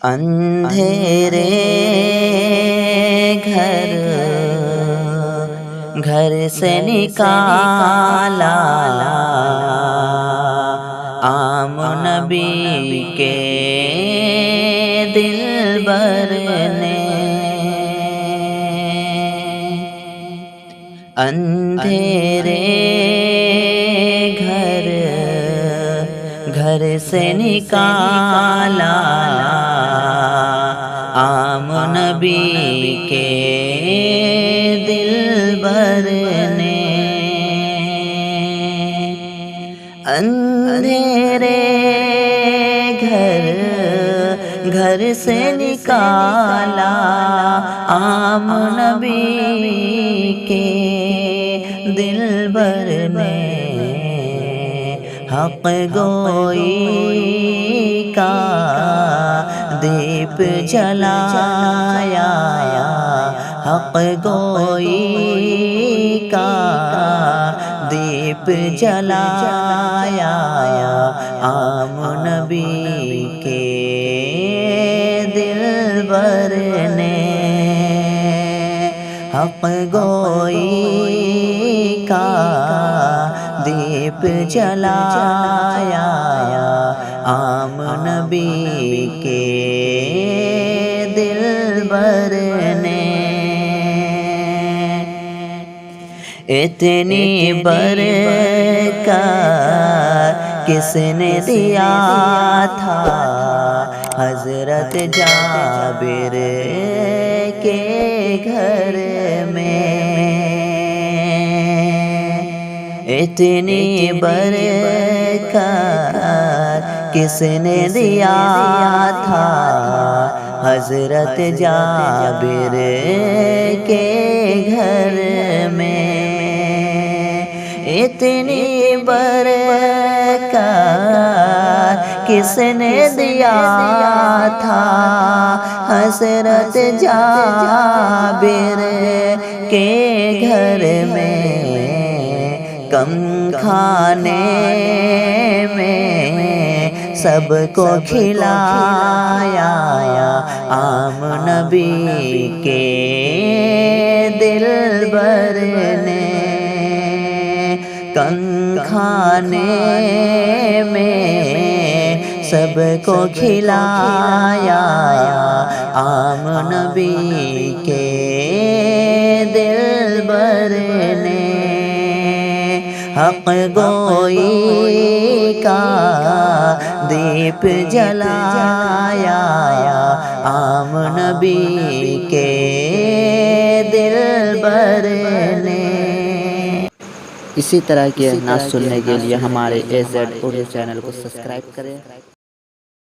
اندھیرے گھر سے نکالا عام نبی کے دلبر نے، اندھیرے گھر سے نکالا عام نبی کے دلبر نے، اندھیرے گھر سے نکالا عام نبی کے دلبر نے، حق گوئی کا دیپ جلایا، حق گوئی کا دیپ جلایا عام نبی کے دلبر نے، حق گوئی کا دیپ جلایا عام نبی کے دلبر نے، اتنی برکت کس نے دیا تھا حضرت جابر کے گھر میں، اتنی برکت کس نے دیا تھا حضرت جابر کے گھر میں، اتنی برکت کس نے دیا تھا حضرت جابر کے گھر میں، کم کھانے میں سب کو کھلایا عام نبی کے دلبر نے، کم کھانے میں سب کو کھلایا عام نبی کے دلبر نے، حق گوئی کا دیپ جلایا عام نبی کے دلبر نے۔ اسی طرح کے نعت سننے کے لیے ہمارے AZ اردو چینل کو سبسکرائب کریں۔